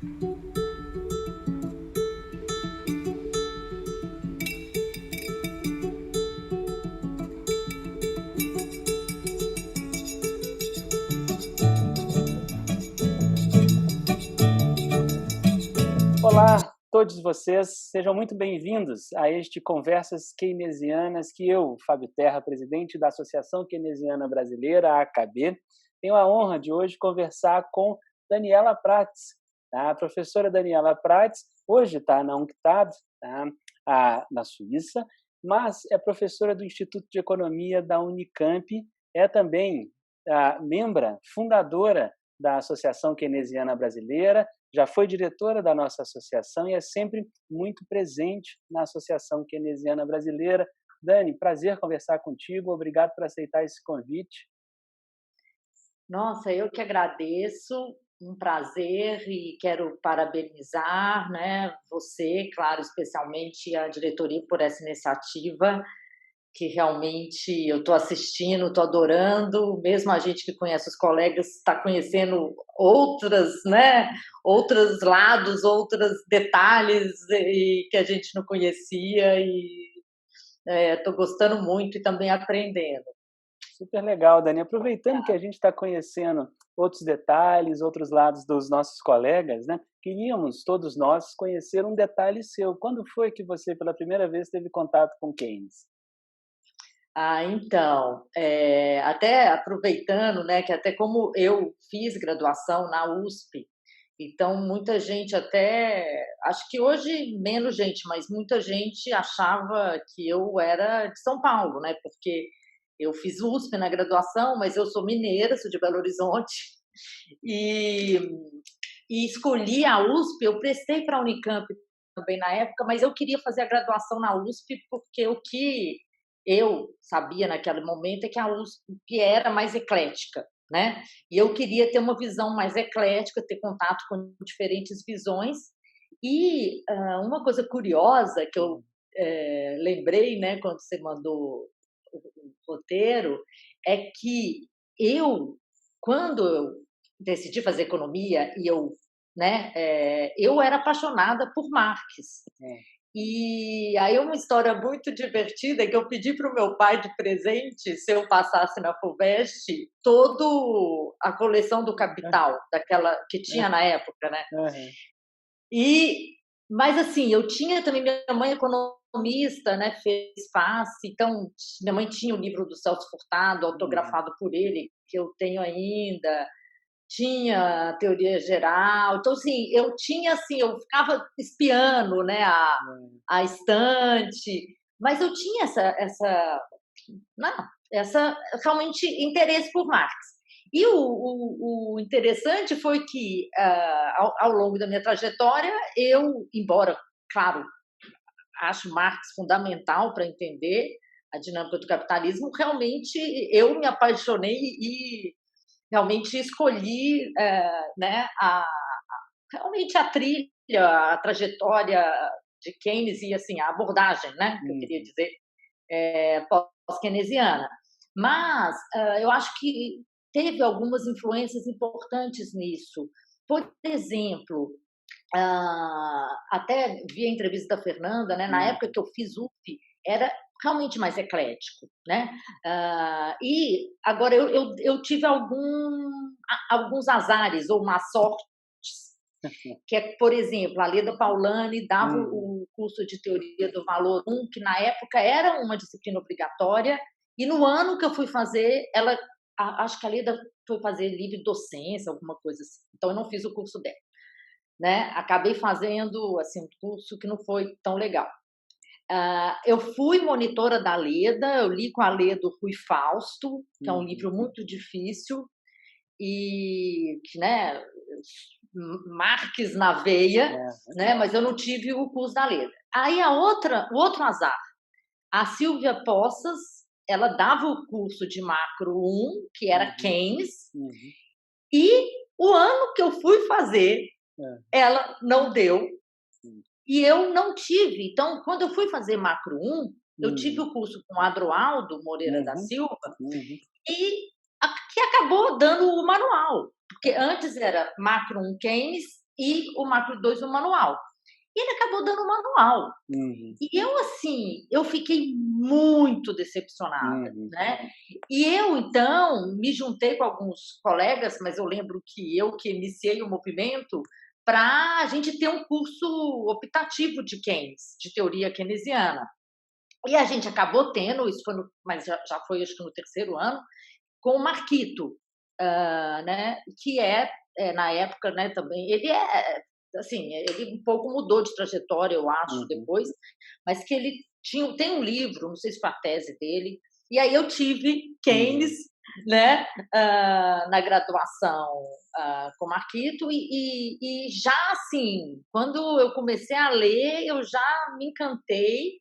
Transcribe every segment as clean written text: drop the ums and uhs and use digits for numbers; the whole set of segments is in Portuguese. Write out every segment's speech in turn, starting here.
Olá, todos vocês, sejam muito bem-vindos a este Conversas Keynesianas que eu, Fábio Terra, presidente da Associação Keynesiana Brasileira, a AKB, tenho a honra de hoje conversar com Daniela Prats. A professora Daniela Prats hoje está na UNCTAD, na Suíça, mas é professora do Instituto de Economia da Unicamp, é também membra fundadora da Associação Keynesiana Brasileira, já foi diretora da nossa associação e é sempre muito presente na Associação Keynesiana Brasileira. Dani, prazer conversar contigo, obrigado por aceitar esse convite. Nossa, eu que agradeço, um prazer e quero parabenizar, né, você, claro, especialmente a diretoria por essa iniciativa, que realmente eu estou assistindo, estou adorando, mesmo a gente que conhece os colegas está conhecendo outras, né, outros lados, outros detalhes e que a gente não conhecia e estou gostando muito e também aprendendo. Super legal, Dani. Aproveitando que a gente está conhecendo outros detalhes, outros lados dos nossos colegas, né? Queríamos, todos nós, conhecer um detalhe seu. Quando foi que você, pela primeira vez, teve contato com Keynes? Então, até aproveitando, né, que até como eu fiz graduação na USP, então muita gente até, acho que hoje menos gente, mas muita gente achava que eu era de São Paulo, né, porque eu fiz USP na graduação, mas eu sou mineira, sou de Belo Horizonte, e, e escolhi a USP, eu prestei para a Unicamp também na época, mas eu queria fazer a graduação na USP porque o que eu sabia naquele momento é que a USP era mais eclética, né? E eu queria ter uma visão mais eclética, ter contato com diferentes visões. E uma coisa curiosa que eu lembrei, né, quando você mandou o roteiro, é que eu, quando eu decidi fazer economia e eu era apaixonada por Marx. E aí uma história muito divertida é que eu pedi para o meu pai de presente, se eu passasse na FUVEST, toda a coleção do Capital, daquela que tinha na época, né? Uhum. Mas assim, eu tinha também, minha mãe é economista, né, fez face, então minha mãe tinha o livro do Celso Furtado, autografado por ele, que eu tenho ainda, tinha a teoria geral, então assim, eu ficava espiando, né, a estante, mas eu tinha essa realmente interesse por Marx. E o interessante foi que, ao longo da minha trajetória, eu, embora, claro, acho Marx fundamental para entender a dinâmica do capitalismo, realmente eu me apaixonei e realmente escolhi, né, realmente a trilha, a trajetória de Keynes e assim a abordagem, né, que eu queria dizer, pós-keynesiana. Mas eu acho que teve algumas influências importantes nisso. Por exemplo, até vi a entrevista da Fernanda, né? Na época que eu fiz UF, era realmente mais eclético, né? E agora eu tive alguns azares ou má sorte, que é, por exemplo, a Leda Paulani dava o curso de Teoria do Valor 1, que na época era uma disciplina obrigatória, e no ano que eu fui fazer, acho que a Leda foi fazer livre docência, alguma coisa assim, então eu não fiz o curso dela, né? Acabei fazendo assim, um curso que não foi tão legal. Eu fui monitora da Leda, eu li com a Leda o Rui Fausto, que é um livro muito difícil, e que, né, Marx na veia, né, mas eu não tive o curso da Leda. Aí o outro azar, a Silvia Poças, ela dava o curso de Macro 1, que era Keynes, e o ano que eu fui fazer, ela não deu, e eu não tive. Então, quando eu fui fazer Macro 1, eu tive o curso com Adroaldo Moreira da Silva, e que acabou dando o manual, porque antes era Macro 1 Keynes, e o Macro 2 no manual. E ele acabou dando o manual. E eu, assim, eu fiquei muito decepcionada, né? E eu, então, me juntei com alguns colegas, mas eu lembro que eu que iniciei o movimento para a gente ter um curso optativo de Keynes, de teoria keynesiana. E a gente acabou tendo, isso foi mas já foi acho que no terceiro ano, com o Marquito, né? Que na época, né? Também ele assim, ele um pouco mudou de trajetória, eu acho, depois, mas que ele tem um livro, não sei se foi a tese dele, e aí eu tive Keynes, né, na graduação com Marquito, e já assim, quando eu comecei a ler, eu já me encantei,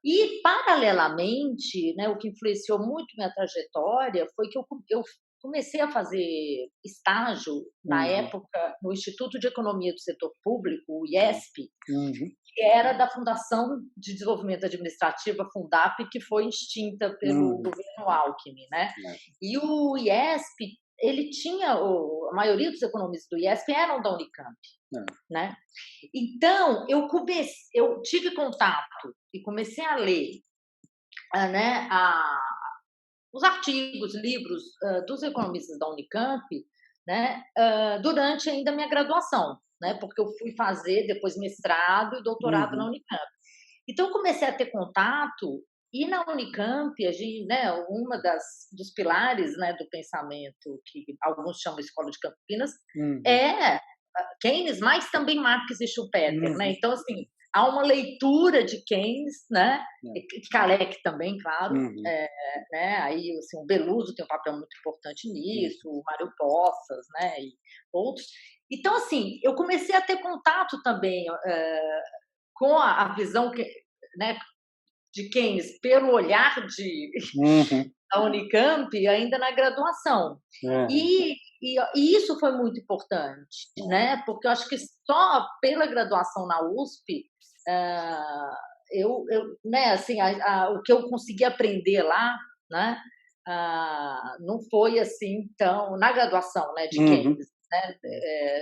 e paralelamente, né, o que influenciou muito minha trajetória foi que eu comecei a fazer estágio, na época, no Instituto de Economia do Setor Público, o IESP, que era da Fundação de Desenvolvimento Administrativo, a Fundap, que foi extinta pelo governo Alckmin, né? E o IESP, ele tinha, a maioria dos economistas do IESP eram da Unicamp, né? Então, eu tive contato e comecei a ler, né, os artigos, livros dos economistas da Unicamp, né, durante ainda a minha graduação, né, porque eu fui fazer depois mestrado e doutorado na Unicamp. Então, eu comecei a ter contato, e na Unicamp, a gente, né, dos pilares, né, do pensamento, que alguns chamam de Escola de Campinas, é Keynes, mas também Marx e Schumpeter. Né? Então, assim, há uma leitura de Keynes, né? Kalec também, claro. Né? Aí, assim, o Beluso tem um papel muito importante nisso, o Mário Poças, né? E outros. Então, assim, eu comecei a ter contato também com a visão né, de Keynes pelo olhar da Unicamp ainda na graduação. E isso foi muito importante, né? Porque eu acho que só pela graduação na USP, né, assim, o que eu consegui aprender lá, né, não foi assim tão na graduação, né, de Keynes, né?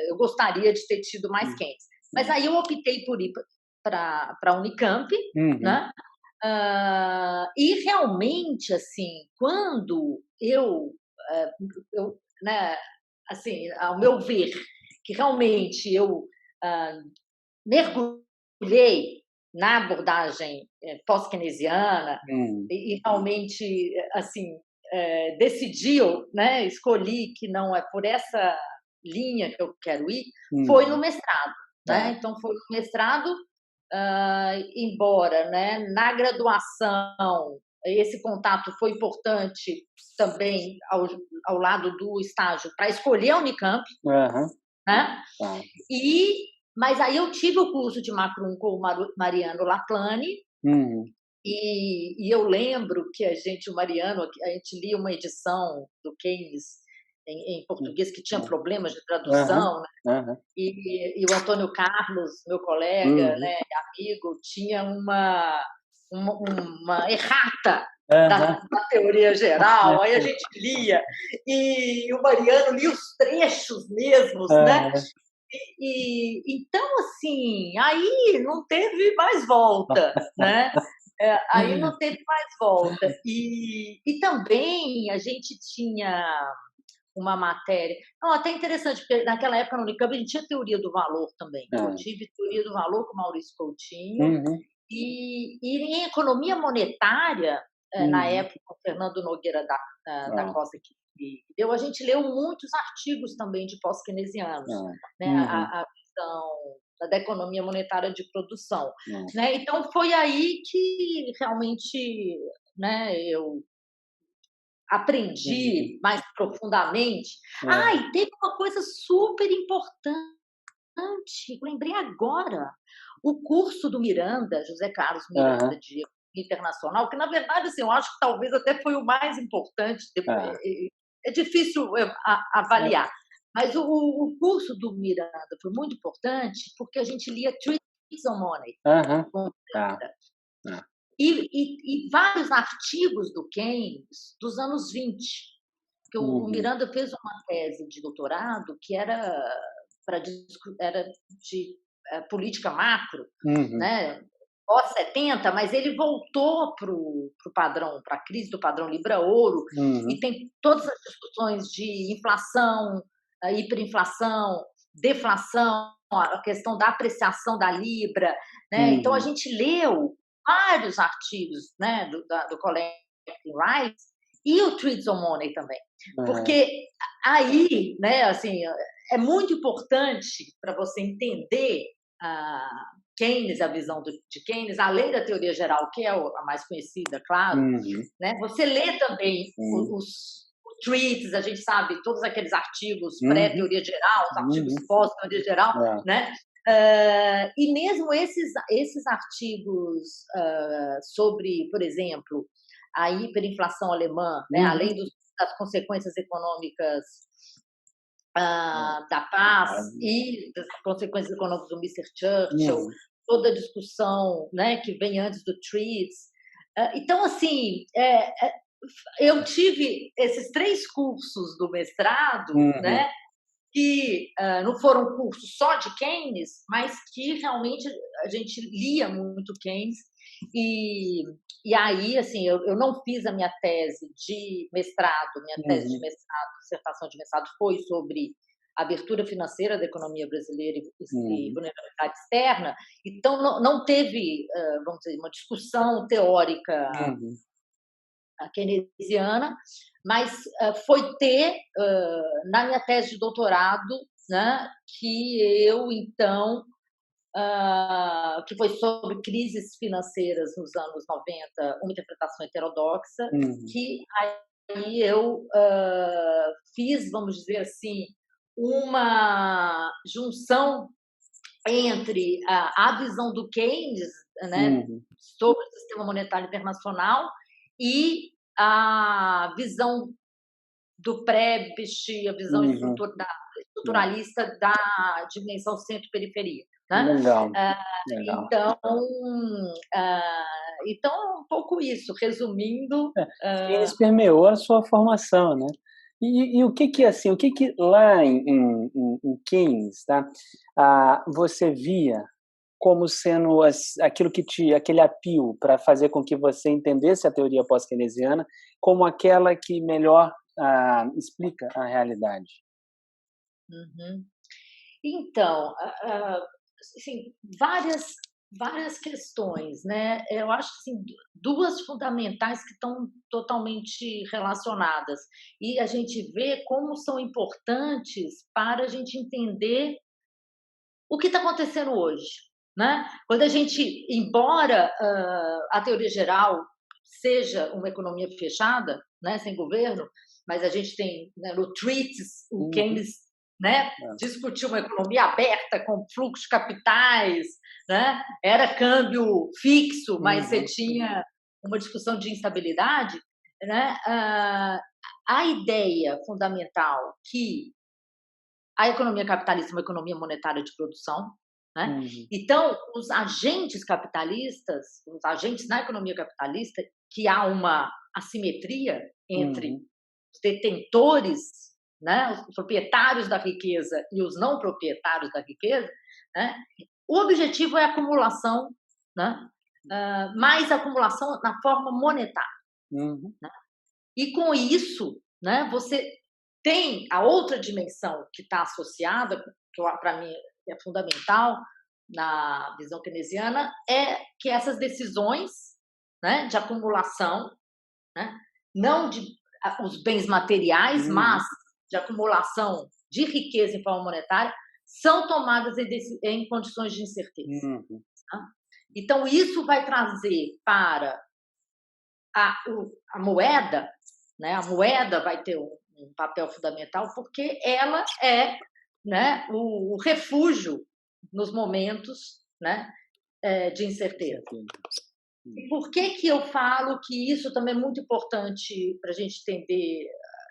Eu gostaria de ter tido mais Keynes, mas aí eu optei por ir para a Unicamp, né? E realmente, assim, quando eu né, assim, ao meu ver, que realmente eu mergulhei na abordagem pós-keynesiana e realmente, assim, decidi, né, escolhi que não é por essa linha que eu quero ir, foi no mestrado, né? Então, foi no mestrado, embora, né, na graduação esse contato foi importante também ao lado do estágio para escolher a Unicamp, né? Mas aí eu tive o curso de Macro 1 com o Mariano Laplane, e eu lembro que o Mariano, a gente lia uma edição do Keynes em português que tinha problemas de tradução, né? E o Antônio Carlos, meu colega, né, amigo, tinha uma errata da teoria geral, aí a gente lia, e o Mariano lia os trechos mesmos, né? Então, assim, aí não teve mais volta, né? Aí não teve mais volta. E também a gente tinha uma matéria. Não, até interessante, porque naquela época na Unicamp a gente tinha teoria do valor também. Eu tive teoria do valor com o Maurício Coutinho. E em economia monetária, na época, o Fernando Nogueira da Costa, que deu, a gente leu muitos artigos também de pós-keynesianos, né? A visão da economia monetária de produção. Né? Então, foi aí que realmente, né, eu aprendi mais profundamente. E teve uma coisa super importante, lembrei agora, o curso do Miranda, José Carlos Miranda, de Internacional, que, na verdade, assim, eu acho que talvez até foi o mais importante. É difícil avaliar, mas o curso do Miranda foi muito importante porque a gente lia Treatise on Money. E vários artigos do Keynes dos anos 20, porque o Miranda fez uma tese de doutorado que era era de política macro, Uhum. né? Pós-70, mas ele voltou para o padrão, para a crise do padrão Libra-Ouro, e Uhum. tem todas as discussões de inflação, hiperinflação, deflação, a questão da apreciação da Libra, né? Então a Uhum. gente leu vários artigos, né, do Collecting Rights e o Treats on Money também, Uhum. porque aí, né, assim, é muito importante para você entender a Keynes, a visão de Keynes, além da teoria geral, que é a mais conhecida, claro, Uhum. né? Você lê também Uhum. os treats, a gente sabe, todos aqueles artigos Uhum. pré-teoria geral, os artigos Uhum. pós-teoria geral, É. né? E mesmo esses artigos sobre, por exemplo, a hiperinflação alemã, né? Uhum. Além das consequências econômicas É. da paz Ah, e das consequências econômicas do Mr. Churchill, uhum. toda a discussão, né, que vem antes do Treats. Então, assim, eu tive esses 3 cursos do mestrado, Uhum. né, que não foram cursos só de Keynes, mas que realmente a gente lia muito Keynes. E aí, assim, eu não fiz a minha tese de mestrado, Uhum. dissertação de mestrado foi sobre a abertura financeira da economia brasileira e Uhum. vulnerabilidade externa, então não teve, vamos dizer, uma discussão teórica Uhum. keynesiana, mas foi ter, na minha tese de doutorado, né, que eu, então, que foi sobre crises financeiras nos anos 90, uma interpretação heterodoxa, Uhum. que aí eu fiz, vamos dizer assim, uma junção entre a visão do Keynes, né, Uhum. sobre o sistema monetário internacional e a visão do Prebisch, a visão Uhum. É. estruturalista da dimensão centro-periferia, né? Legal, Ah, legal. então, então é um pouco isso, resumindo. É, Keynes permeou a sua formação, né. E assim, o que lá em Keynes, tá, você via como sendo aquilo aquele apio para fazer com que você entendesse a teoria pós-keynesiana como aquela que melhor, explica a realidade? Uhum. Então, assim, várias questões, né? Eu acho que assim, duas fundamentais que estão totalmente relacionadas. E a gente vê como são importantes para a gente entender o que está acontecendo hoje, né? Quando a gente, embora a teoria geral seja uma economia fechada, né, sem governo, mas a gente tem, né, no Treatise o Uhum. Keynes, né, É. discutiu uma economia aberta com fluxo de capitais, né? Era câmbio fixo, mas você Uhum. tinha uma discussão de instabilidade, né? A ideia fundamental que a economia capitalista é uma economia monetária de produção, né? Uhum. Então, os agentes capitalistas, os agentes na economia capitalista, que há uma assimetria entre Uhum. os detentores, né, os proprietários da riqueza e os não proprietários da riqueza, né? O objetivo é a acumulação, né? Mais acumulação na forma monetária. Uhum. E com isso, né, você tem a outra dimensão que está associada, que para mim é fundamental na visão keynesiana, é que essas decisões, né, de acumulação, né, não de os bens materiais, mas Uhum. de acumulação de riqueza em forma monetária, são tomadas em condições de incerteza. Uhum. Tá? Então, isso vai trazer para a moeda, né? A moeda vai ter um papel fundamental porque ela é, né, o refúgio nos momentos, né, de incerteza. Certeza. E por que eu falo que isso também é muito importante para a gente entender,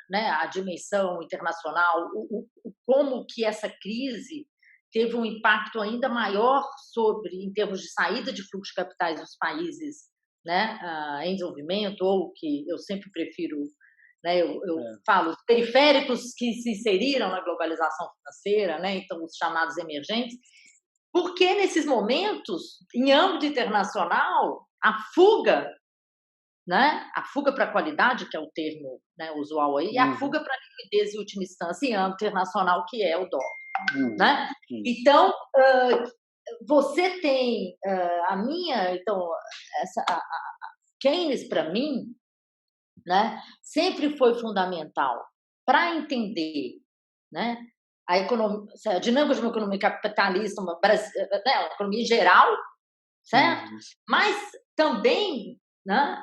né, a dimensão internacional, como que essa crise teve um impacto ainda maior sobre, em termos de saída de fluxo de capitais dos países, né, em desenvolvimento, ou que eu sempre prefiro, né? Eu falo, os periféricos que se inseriram na globalização financeira, né? Então, os chamados emergentes, porque nesses momentos, em âmbito internacional, a fuga, né? A fuga para a qualidade, que é o termo, né, usual aí, e a fuga para a liquidez em última instância em âmbito internacional, que é o dólar, né? Então, você tem então Keynes, para mim, né, sempre foi fundamental para entender, né, a dinâmica de uma economia capitalista, uma economia em geral, certo? Mas também, né,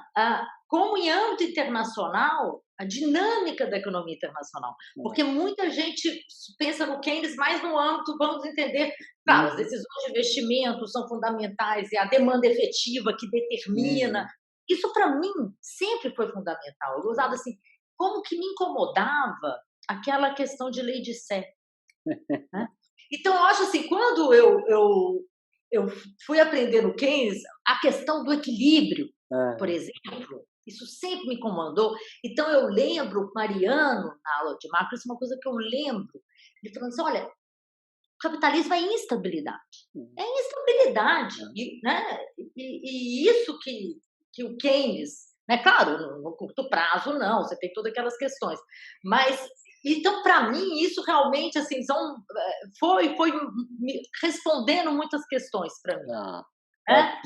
como em âmbito internacional, a dinâmica da economia internacional. Porque muita gente pensa no Keynes mais no âmbito, vamos entender, claro, as decisões de investimento são fundamentais, é a demanda efetiva que determina. Isso, para mim, sempre foi fundamental. Eu usava assim, como que me incomodava aquela questão de lei de Sé. Né? Então, eu acho assim, quando eu fui aprender no Keynes a questão do equilíbrio, por exemplo, isso sempre me incomodou. Então, eu lembro Mariano, na aula de macro, isso é uma coisa que eu lembro, ele falando assim, olha, o capitalismo é instabilidade. É instabilidade. Né? E isso que o Keynes, né? Claro, no curto prazo, não, você tem todas aquelas questões, mas então, para mim, isso realmente assim, foi respondendo muitas questões para mim. Né?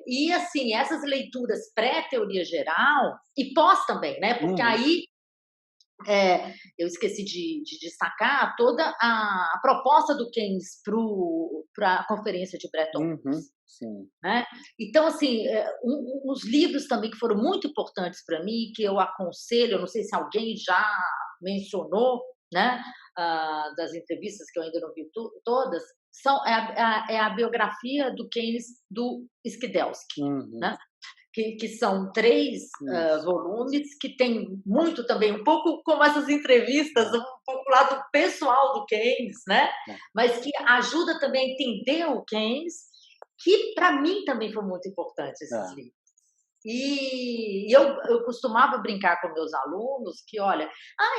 E assim, essas leituras pré-teoria geral e pós também, né? Porque aí eu esqueci de destacar toda a proposta do Keynes para a conferência de Bretton Woods. Né? Então, assim, uns livros também que foram muito importantes para mim, que eu aconselho, eu não sei se alguém já mencionou, né, das entrevistas que eu ainda não vi todas, é a biografia do Keynes do Skidelsky, né? Que são 3 volumes, que tem muito também, um pouco como essas entrevistas, um pouco o lado pessoal do Keynes, né? Mas que ajuda também a entender o Keynes, que para mim também foi muito importante esses livros. E eu costumava brincar com meus alunos que, olha,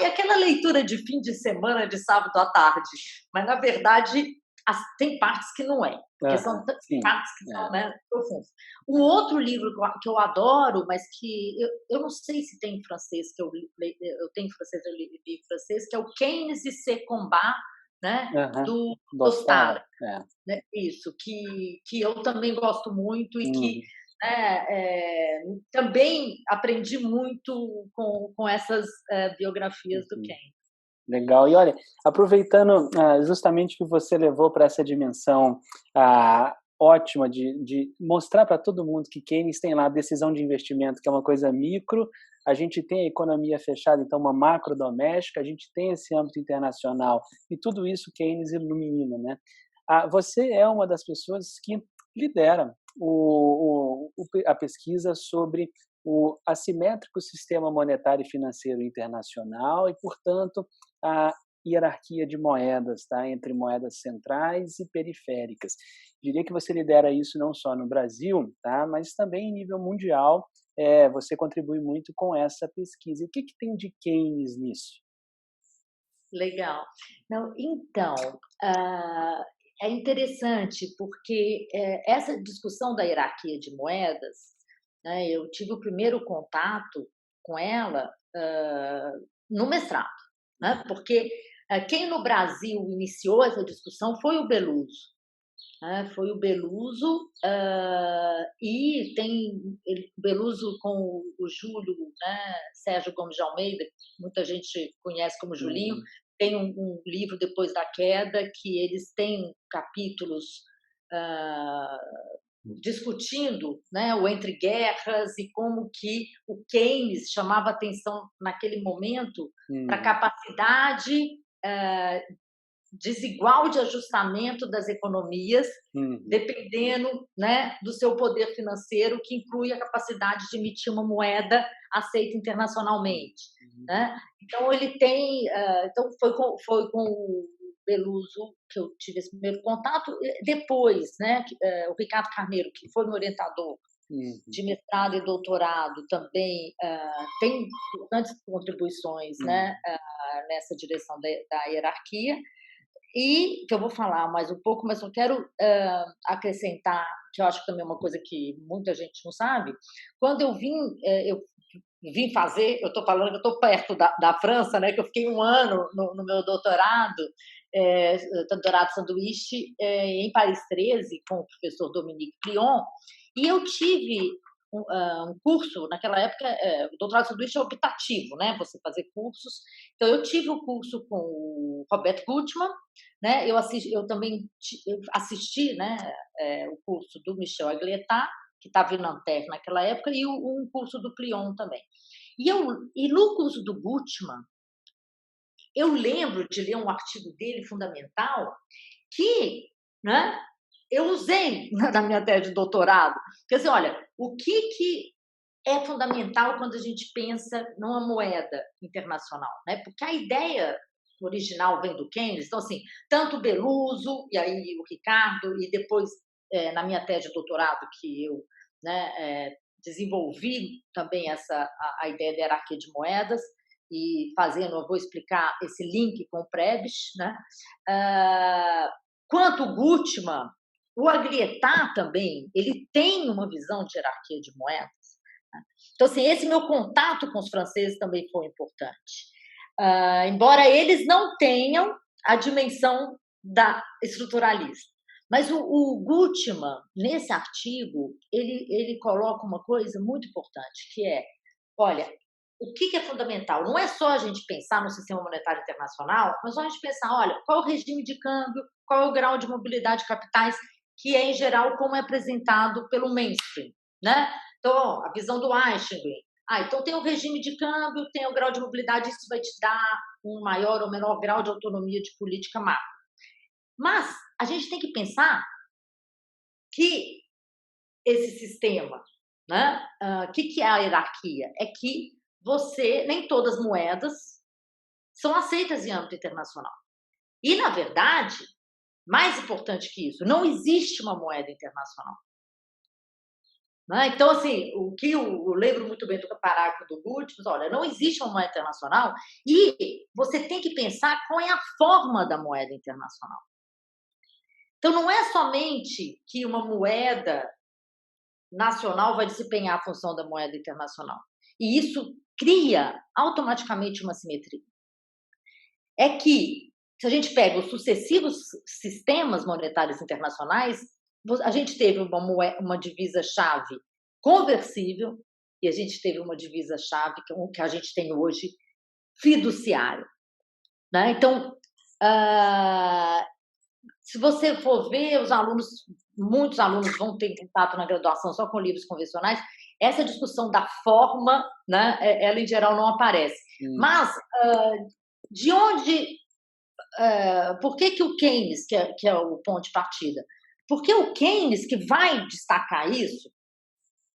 é aquela leitura de fim de semana, de sábado à tarde, mas na verdade tem partes que não é, porque são partes que são, né, profundas. Um outro livro que eu adoro, mas que eu não sei se tem em francês, eu tenho em francês, eu li em francês, que é o Keynes e ses combats, né, do Dostar. Né, isso, que eu também gosto muito e que também aprendi muito com essas biografias do Keynes. Legal. E olha, aproveitando justamente que você levou para essa dimensão ótima de mostrar para todo mundo que Keynes tem lá a decisão de investimento, que é uma coisa micro, a gente tem a economia fechada, então uma macro doméstica, a gente tem esse âmbito internacional, e tudo isso Keynes ilumina, né? Você é uma das pessoas que lidera a pesquisa sobre o assimétrico sistema monetário e financeiro internacional e, portanto, a hierarquia de moedas, tá, entre moedas centrais e periféricas. Diria que você lidera isso não só no Brasil, tá, mas também em nível mundial. Você contribui muito com essa pesquisa. E o que tem de Keynes nisso? Legal. Não, então, é interessante porque essa discussão da hierarquia de moedas, né, eu tive o primeiro contato com ela no mestrado, né, porque quem no Brasil iniciou essa discussão foi o Beluso. Foi o Beluso, e tem o Beluso com o Júlio, né, Sérgio Gomes de Almeida, muita gente conhece como Julinho, tem um livro, Depois da Queda, que eles têm capítulos discutindo, né, o entre guerras e como que o Keynes chamava atenção naquele momento para a capacidade desigual de ajustamento das economias, dependendo, né, do seu poder financeiro, que inclui a capacidade de emitir uma moeda aceita internacionalmente. Né? Então, ele tem... então, foi com o Beluso que eu tive esse primeiro contato. Depois, né, o Ricardo Carneiro, que foi meu orientador de mestrado e doutorado também tem importantes contribuições, né, nessa direção da hierarquia. E que eu vou falar mais um pouco, mas eu quero acrescentar, que eu acho que também é uma coisa que muita gente não sabe. Quando eu vim fazer, eu estou falando que eu estou perto da França, né, que eu fiquei um ano no meu doutorado, doutorado sanduíche, em Paris 13, com o professor Dominique Plion, e eu tive um curso, naquela época, o doutorado sanduíche é optativo, né, você fazer cursos. Então, eu tive um curso com o Robert Gutmann, né, eu também assisti, né, o curso do Michel Agliettat, que estava em Nanterre naquela época, e um curso do Plion também. E no curso do Gutmann, eu lembro de ler um artigo dele fundamental que, né, eu usei na minha tese de doutorado. Quer dizer, olha, o que é fundamental quando a gente pensa numa moeda internacional, né? Porque a ideia original vem do Keynes, então, assim, tanto o Beluso, e aí o Ricardo, e depois, na minha tese de doutorado, que eu, né, desenvolvi também a ideia da hierarquia de moedas, e eu vou explicar esse link com o Prebisch, né? Quanto o Gutmann, o Agliettat também, ele tem uma visão de hierarquia de moedas. Né? Então, assim, esse meu contato com os franceses também foi importante. Embora eles não tenham a dimensão da estruturalista. Mas o Gutmann, nesse artigo, ele coloca uma coisa muito importante, que é, olha, o que é fundamental? Não é só a gente pensar no sistema monetário internacional, mas só a gente pensar, olha, qual é o regime de câmbio, qual é o grau de mobilidade de capitais, que é, em geral, como é apresentado pelo mainstream, né? Então, a visão do Eisenstein. Então tem o regime de câmbio, tem o grau de mobilidade, isso vai te dar um maior ou menor grau de autonomia de política macro. Mas a gente tem que pensar que esse sistema, né? Que é a hierarquia? É que nem todas as moedas são aceitas em âmbito internacional. E, na verdade, mais importante que isso, não existe uma moeda internacional. Né? Então, assim, o que eu lembro muito bem do parágrafo do Gutmann, olha, não existe uma moeda internacional e você tem que pensar qual é a forma da moeda internacional. Então, não é somente que uma moeda nacional vai desempenhar a função da moeda internacional. E isso cria automaticamente uma simetria. É que, se a gente pega os sucessivos sistemas monetários internacionais, a gente teve uma divisa-chave conversível e a gente teve uma divisa-chave que a gente tem hoje fiduciária. Né? Então, se você for ver, muitos alunos vão ter contato na graduação só com livros convencionais, essa discussão da forma, né, ela em geral não aparece. Mas, de onde... por que o Keynes, que é o ponto de partida? Porque o Keynes, que vai destacar isso,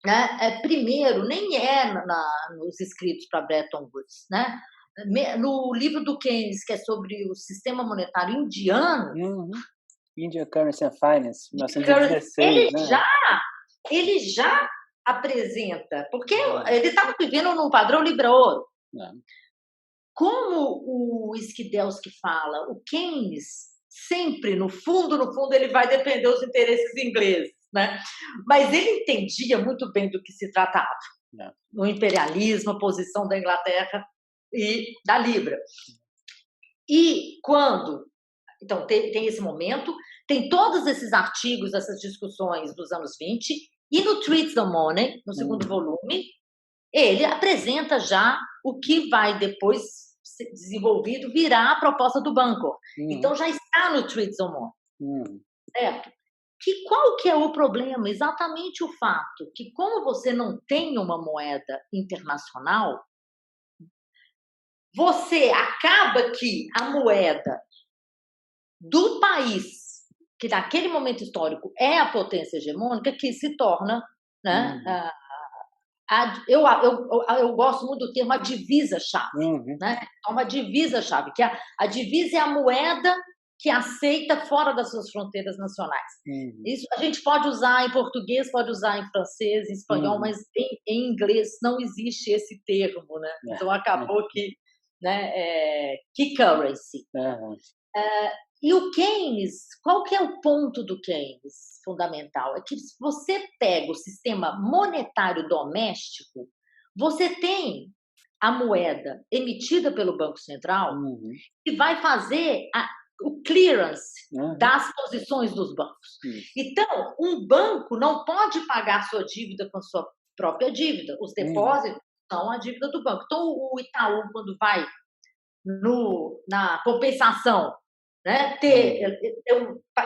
né, primeiro, nem nos escritos para Bretton Woods. Né? No livro do Keynes, que é sobre o sistema monetário indiano, India Currency and Finance, 1916, ele já apresenta, porque ele estava vivendo num padrão Libra-Ouro. Como o Skidelsky fala, o Keynes sempre, no fundo, ele vai defender os interesses ingleses, né? Mas ele entendia muito bem do que se tratava. O imperialismo, a posição da Inglaterra e da Libra. E quando... Então, tem esse momento, tem todos esses artigos, essas discussões dos anos 20, e no Treats on Money, no segundo volume, ele apresenta já o que vai depois ser desenvolvido, virar a proposta do Banco. Então, já está no Treats on Money. Certo? Qual que é o problema? Exatamente o fato que, como você não tem uma moeda internacional, você acaba que a moeda do país, que naquele momento histórico é a potência hegemônica, que se torna, né, eu gosto muito do termo a divisa-chave. Né? Uma divisa-chave, que a divisa é a moeda que aceita fora das suas fronteiras nacionais. Isso a gente pode usar em português, pode usar em francês, em espanhol, mas em inglês não existe esse termo, né? Então acabou que, né, key currency. E o Keynes, qual que é o ponto do Keynes fundamental? É que se você pega o sistema monetário doméstico, você tem a moeda emitida pelo Banco Central que vai fazer o clearance das posições dos bancos. Então, um banco não pode pagar sua dívida com sua própria dívida. Os depósitos são a dívida do banco. Então, o Itaú, quando vai na compensação, né, ter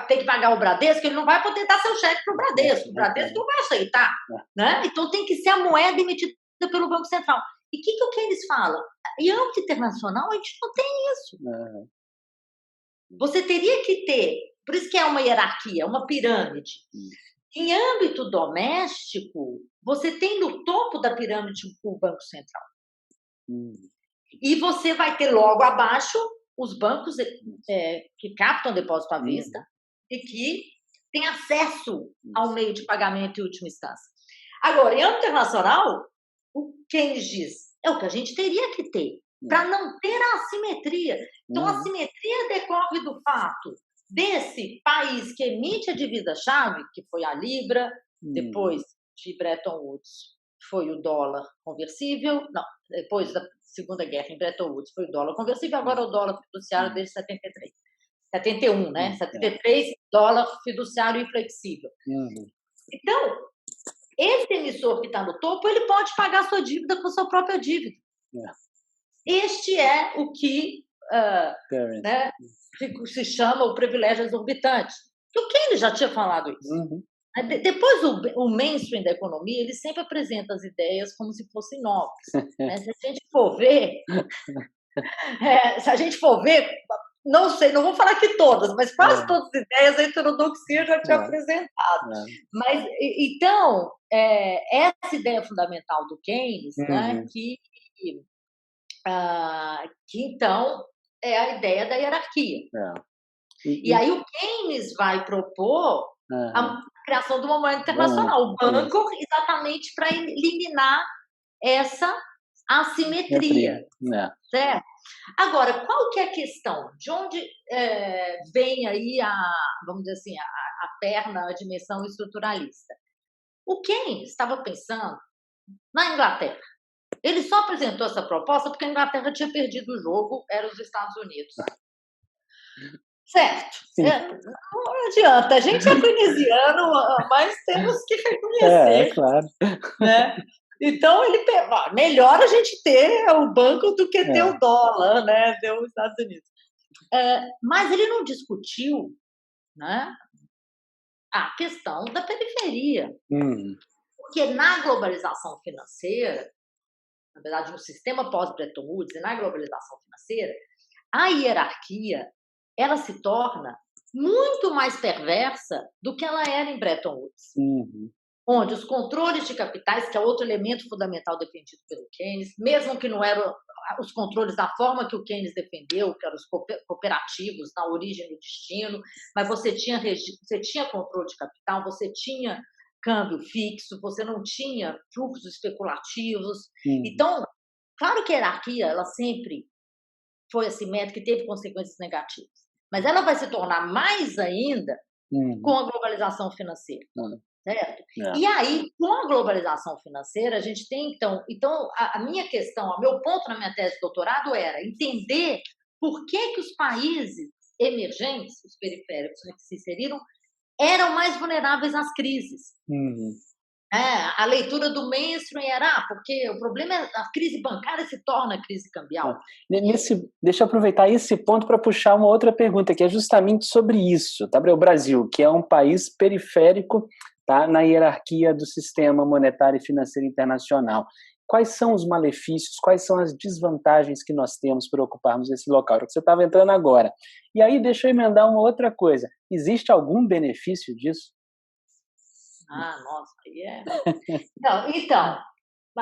que pagar o Bradesco, ele não vai poder dar seu cheque para o Bradesco. O Bradesco não vai aceitar. Né? Então, tem que ser a moeda emitida pelo Banco Central. E o que o Keynes fala? Em âmbito internacional, a gente não tem isso. Você teria que ter, por isso que é uma hierarquia, uma pirâmide. Em âmbito doméstico, você tem no topo da pirâmide o Banco Central. E você vai ter logo abaixo os bancos que captam depósito à vista e que têm acesso ao meio de pagamento em última instância. Agora, em âmbito internacional, o Keynes diz, é o que a gente teria que ter, para não ter a assimetria. Então, a assimetria decorre do fato desse país que emite a divisa-chave, que foi a Libra, depois de Bretton Woods foi o dólar conversível, não, depois da Segunda Guerra em Bretton Woods foi o dólar conversível, agora o dólar fiduciário desde 73. 71, né? 73, dólar fiduciário inflexível. Então, esse emissor que está no topo, ele pode pagar sua dívida com sua própria dívida. Este é o que né, se chama o privilégio exorbitante. O Keynes já tinha falado isso. Depois, o mainstream da economia, ele sempre apresenta as ideias como se fossem novas. Né? Se a gente for ver, não sei, não vou falar que todas, mas quase todas as ideias a heterodoxia já tinha apresentado. Mas, então, essa ideia fundamental do Keynes, né, que então é a ideia da hierarquia. E aí o Keynes vai propor a criação de uma moeda internacional, o banco, exatamente para eliminar essa assimetria. Certo? Agora, qual que é a questão? De onde vem aí vamos dizer assim, a perna, a dimensão estruturalista? O Keynes estava pensando na Inglaterra. Ele só apresentou essa proposta porque a Inglaterra tinha perdido o jogo, eram os Estados Unidos. Certo. Não adianta. A gente é keynesiano, mas temos que reconhecer. Claro. Né? Então, ele melhor a gente ter o banco do que ter o dólar, né? Ter os Estados Unidos. Mas ele não discutiu, né, a questão da periferia. Porque na globalização financeira, na verdade, no sistema pós-Bretton Woods e na globalização financeira, a hierarquia ela se torna muito mais perversa do que ela era em Bretton Woods. Onde os controles de capitais, que é outro elemento fundamental defendido pelo Keynes, mesmo que não eram os controles da forma que o Keynes defendeu, que eram os cooperativos, na origem do destino, mas você tinha controle de capital, você tinha câmbio fixo, você não tinha fluxos especulativos. Então, claro que a hierarquia ela sempre foi assimétrica e teve consequências negativas, mas ela vai se tornar mais ainda com a globalização financeira. Certo? E aí, com a globalização financeira, a gente tem, então a minha questão, o meu ponto na minha tese de doutorado era entender por que os países emergentes, os periféricos que se inseriram, eram mais vulneráveis às crises. A leitura do mainstream era porque o problema é a crise bancária se torna crise cambial. Deixa eu aproveitar esse ponto para puxar uma outra pergunta, que é justamente sobre isso. Tá? O Brasil, que é um país periférico, tá, na hierarquia do sistema monetário e financeiro internacional. Quais são os malefícios, quais são as desvantagens que nós temos para ocuparmos esse local? Era o que você estava entrando agora. E aí, deixa eu emendar uma outra coisa. Existe algum benefício disso? Nossa, aí é... Não, então,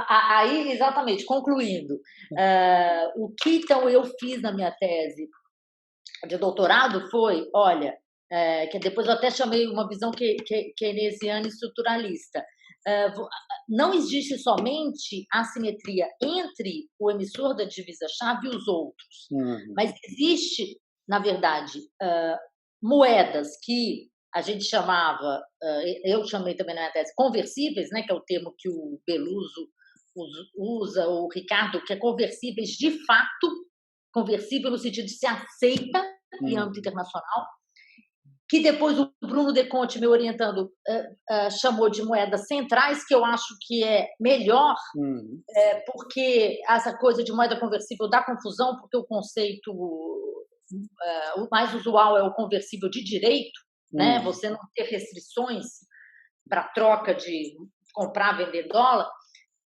aí, exatamente, concluindo, o que então eu fiz na minha tese? de doutorado foi, olha, que depois eu até chamei uma visão keynesiana estruturalista. Não existe somente assimetria entre o emissor da divisa-chave e os outros, mas existe, na verdade, moedas que a gente chamava, eu chamei também na minha tese, conversíveis, né, que é o termo que o Beluso usa, o Ricardo, que é conversíveis de fato, conversível no sentido de se aceita em âmbito internacional, que depois o Bruno De Conte, me orientando, chamou de moedas centrais, que eu acho que é melhor, porque essa coisa de moeda conversível dá confusão, porque o conceito o mais usual é o conversível de direito, né? Você não ter restrições para troca de comprar, vender dólar.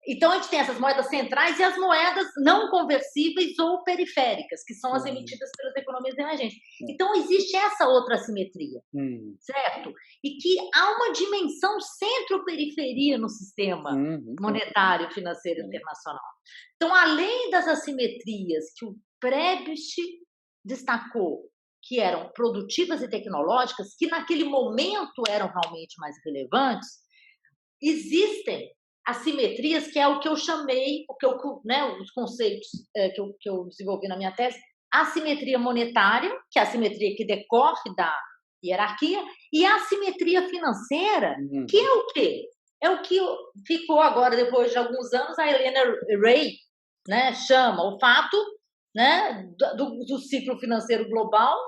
Então, a gente tem essas moedas centrais e as moedas não conversíveis ou periféricas, que são as emitidas pelas economias emergentes. Então, existe essa outra assimetria, certo? E que há uma dimensão centro-periferia no sistema monetário e financeiro internacional. Então, além das assimetrias que o Prebisch destacou, que eram produtivas e tecnológicas, que naquele momento eram realmente mais relevantes, existem assimetrias, que é o que eu chamei, os conceitos que eu desenvolvi na minha tese, assimetria monetária, que é a assimetria que decorre da hierarquia, e a assimetria financeira, que é o quê? É o que ficou agora, depois de alguns anos, a Helena Ray, né, chama o fato, né, do ciclo financeiro global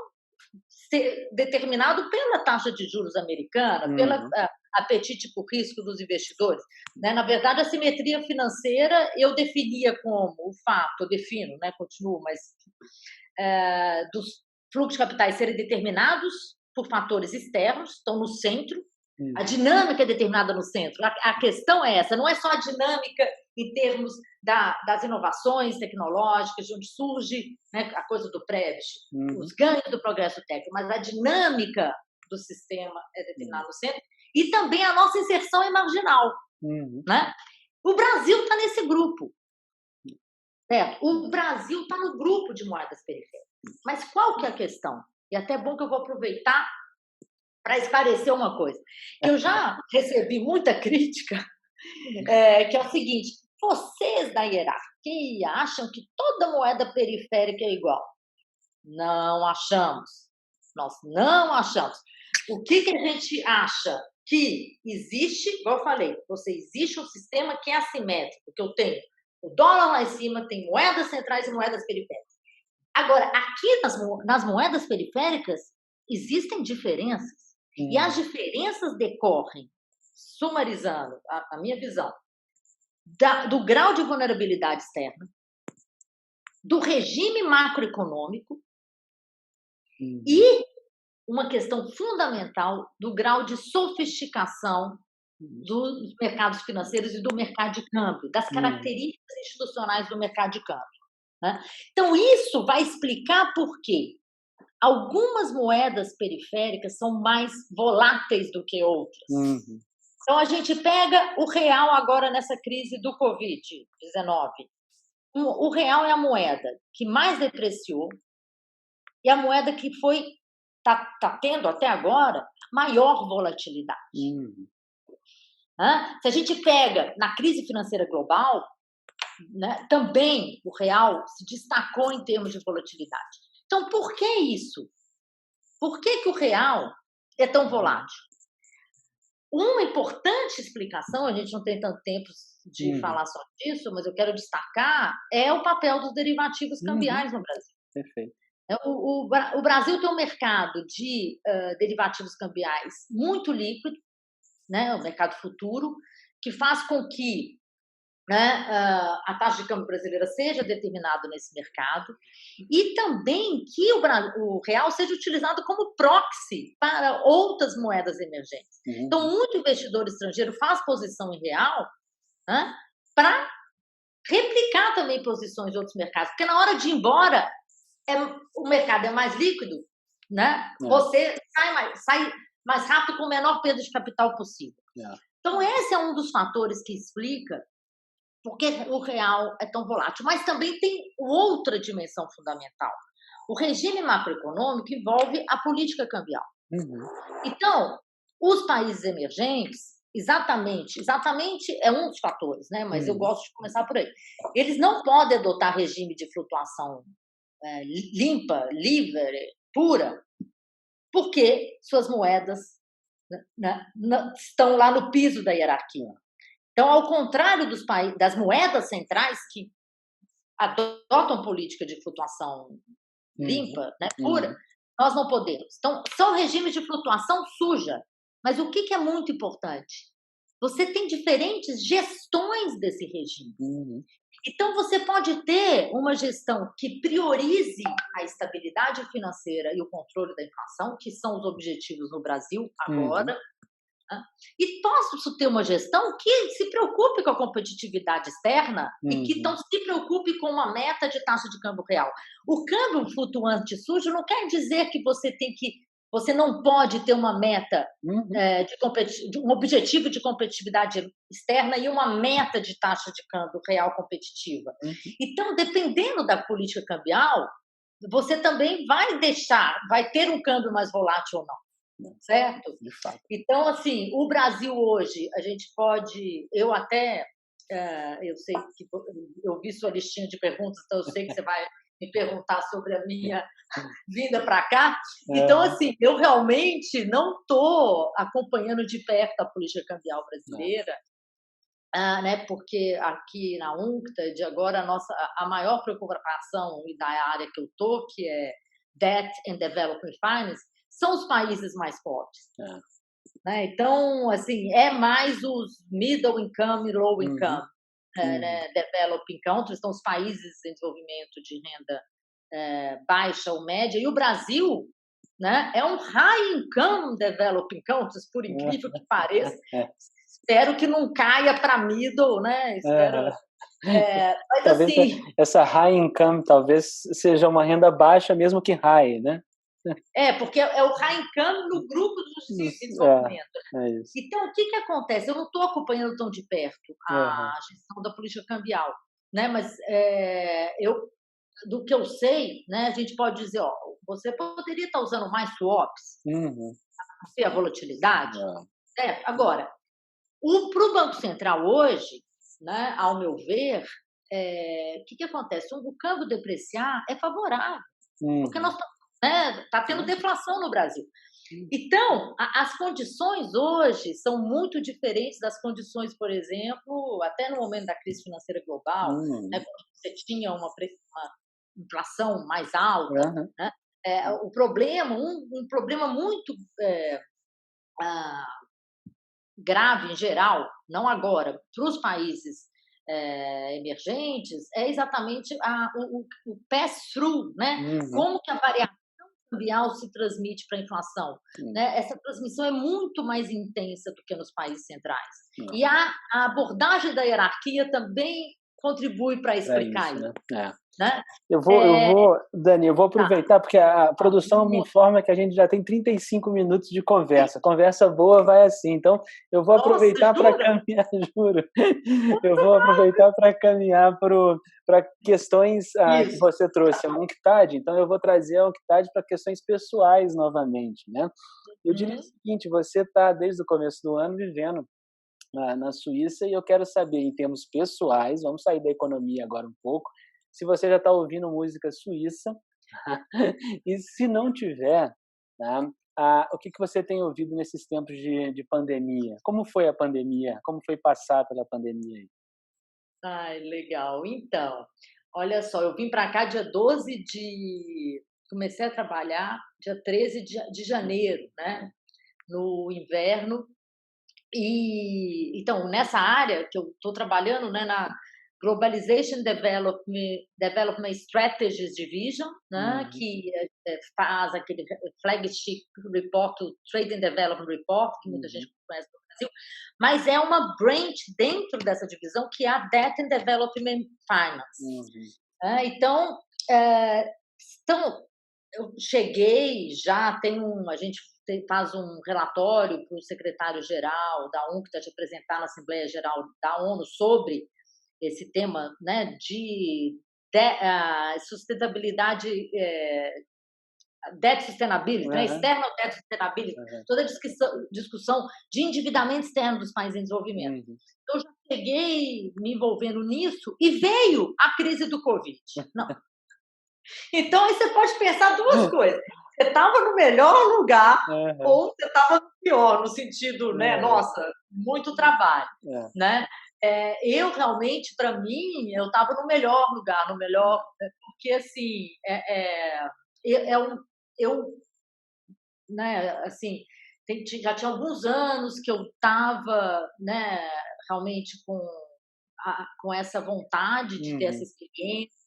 ser determinado pela taxa de juros americana, pelo apetite por risco dos investidores. Né? Na verdade, a simetria financeira eu definia como o fato, eu defino, né, continuo, mas dos fluxos de capitais serem determinados por fatores externos, estão no centro, a dinâmica é determinada no centro. A questão é essa, não é só a dinâmica em termos das inovações tecnológicas, de onde surge, né, a coisa do Prebisch, os ganhos do progresso técnico, mas a dinâmica do sistema é determinada no centro, e também a nossa inserção é marginal. Né? O Brasil está nesse grupo. Certo? O Brasil está no grupo de moedas periféricas. Mas qual que é a questão? E até é bom que eu vou aproveitar para esclarecer uma coisa. Eu já recebi muita crítica, que é o seguinte: vocês da hierarquia acham que toda moeda periférica é igual? Não achamos. Nós não achamos. O que a gente acha? Que existe, igual eu falei, existe um sistema que é assimétrico, que eu tenho o dólar lá em cima, tem moedas centrais e moedas periféricas. Agora, aqui nas moedas periféricas existem diferenças. E as diferenças decorrem, sumarizando a minha visão, do grau de vulnerabilidade externa, do regime macroeconômico e uma questão fundamental do grau de sofisticação dos mercados financeiros e do mercado de câmbio, das características institucionais do mercado de câmbio. Né? Então, isso vai explicar por que algumas moedas periféricas são mais voláteis do que outras. Então, a gente pega o real agora nessa crise do Covid-19. O real é a moeda que mais depreciou e a moeda que está tendo até agora maior volatilidade. Se a gente pega na crise financeira global, né, também o real se destacou em termos de volatilidade. Então, por que isso? Por que o real é tão volátil? Uma importante explicação, a gente não tem tanto tempo de falar só disso, mas eu quero destacar, é o papel dos derivativos cambiais no Brasil. Perfeito. O Brasil tem um mercado de derivativos cambiais muito líquido, né, o mercado futuro, que faz com que, né, a taxa de câmbio brasileira seja determinada nesse mercado e também que o real seja utilizado como proxy para outras moedas emergentes. Então, muito investidor estrangeiro faz posição em real, né, para replicar também posições em outros mercados, porque na hora de ir embora, o mercado é mais líquido, né? Você sai mais rápido com o menor perda de capital possível. Então, esse é um dos fatores que explica por que o real é tão volátil. Mas também tem outra dimensão fundamental. O regime macroeconômico envolve a política cambial. Uhum. Então, os países emergentes, exatamente é um dos fatores, né? Mas eu gosto de começar por aí. Eles não podem adotar regime de flutuação limpa, livre, pura, porque suas moedas, né, estão lá no piso da hierarquia. Então, ao contrário das moedas centrais que adotam política de flutuação limpa, né, pura, nós não podemos. Então, são regimes de flutuação suja. Mas o que é muito importante? Você tem diferentes gestões desse regime. Então, você pode ter uma gestão que priorize a estabilidade financeira e o controle da inflação, que são os objetivos no Brasil agora, e posso ter uma gestão que se preocupe com a competitividade externa e que então se preocupe com uma meta de taxa de câmbio real. O câmbio flutuante sujo não quer dizer que você não pode ter uma meta de um objetivo de competitividade externa e uma meta de taxa de câmbio real competitiva. Então, dependendo da política cambial, você também vai ter um câmbio mais volátil ou não. Certo? De fato. Então, assim, o Brasil hoje, a gente pode. Eu sei que eu vi sua listinha de perguntas, então eu sei que você vai me perguntar sobre a minha vinda para cá. Então, assim, eu realmente não estou acompanhando de perto a política cambial brasileira, né? Porque aqui na UNCTAD, agora a maior preocupação e da área que eu estou, que é Debt and Development Finance, são os países mais fortes. Né? Então, assim, é mais os middle income e low income, né? Developing countries, são os países em desenvolvimento de renda baixa ou média, e o Brasil, né, é um high income developing countries, por incrível que pareça. Espero que não caia para middle, né? Mas talvez assim, essa high income talvez seja uma renda baixa mesmo que high, né? Porque é o high income no grupo do desenvolvimento. Então, o que acontece? Eu não estou acompanhando tão de perto a gestão da política cambial, né? Mas do que eu sei, né, a gente pode dizer, você poderia estar usando mais swaps para ter a volatilidade. Agora, para o Banco Central hoje, né, ao meu ver, o que acontece? O câmbio depreciar é favorável, porque nós está tendo deflação no Brasil. Então, as condições hoje são muito diferentes das condições, por exemplo, até no momento da crise financeira global, né, quando você tinha uma inflação mais alta. Né? O problema, um problema muito grave em geral, não agora, para os países emergentes, é exatamente o pass-through, né? Como que a variação cambial se transmite para a inflação. Né? Essa transmissão é muito mais intensa do que nos países centrais. E a abordagem da hierarquia também contribui para explicar isso. Né? Dani, eu vou aproveitar, porque a produção me informa que a gente já tem 35 minutos de conversa. Conversa boa vai assim. Então, eu vou aproveitar para caminhar, juro. Eu vou aproveitar para caminhar para questões que você trouxe a UNCTAD. Então, eu vou trazer a UNCTAD para questões pessoais novamente. Né? Eu diria o seguinte, você está, desde o começo do ano, vivendo na Suíça, e eu quero saber, em termos pessoais, vamos sair da economia agora um pouco, se você já está ouvindo música suíça, e se não tiver, tá, o que você tem ouvido nesses tempos de pandemia? Como foi a pandemia? Como foi passar pela pandemia? Ai, legal. Então, olha só, eu vim para cá dia 12 comecei a trabalhar dia 13 de janeiro, né? No inverno. E então, nessa área que eu estou trabalhando, né, na Globalization Development Strategies Division, né, que faz aquele flagship report, o Trade and Development Report, que muita gente conhece no Brasil, mas é uma branch dentro dessa divisão que é a Debt and Development Finance. Então, eu cheguei, a gente faz um relatório para o secretário-geral da UNCTAD apresentar na Assembleia Geral da ONU sobre esse tema, né, de sustentabilidade, debt sustainability, né? External debt sustainability, toda a discussão de endividamento externo dos países em desenvolvimento. Eu já cheguei me envolvendo nisso e veio a crise do Covid. Não. Então, aí você pode pensar duas coisas. Você estava no melhor lugar ou você estava no pior, no sentido, né? Nossa, muito trabalho, né? Eu realmente, para mim, eu estava no melhor lugar, no melhor, porque assim, né, assim, já tinha alguns anos que eu estava, né, realmente com essa vontade de ter essa experiência.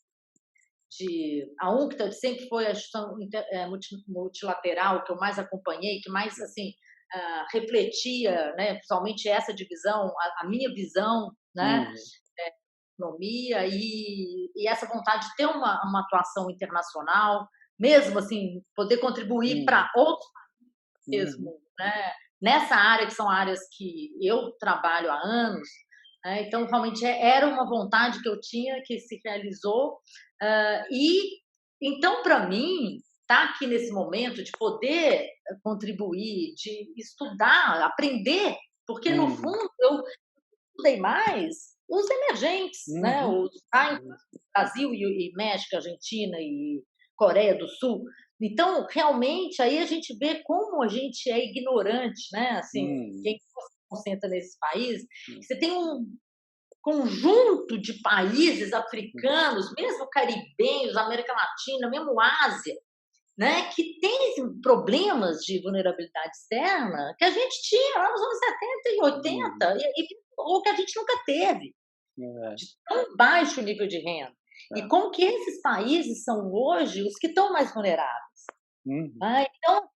A UNCTAD sempre foi a instituição multilateral que eu mais acompanhei, que mais assim refletia, né, principalmente essa divisão, a minha visão, né, economia e essa vontade de ter uma atuação internacional, mesmo assim poder contribuir para outros mesmo, né, nessa área que são áreas que eu trabalho há anos. Então, realmente, era uma vontade que eu tinha, que se realizou. E, então, para mim, estar aqui nesse momento de poder contribuir, de estudar, aprender, porque, no fundo, eu estudei mais os emergentes, né? Os Brasil e México, Argentina e Coreia do Sul. Então, realmente, aí a gente vê como a gente é ignorante, né? Assim, quem se concentra nesses países, você tem um conjunto de países africanos, mesmo caribenhos, América Latina, mesmo Ásia, né, que tem problemas de vulnerabilidade externa que a gente tinha lá nos anos 70 e 80, ou que a gente nunca teve, de tão baixo nível de renda. E como que esses países são hoje os que estão mais vulneráveis. Então,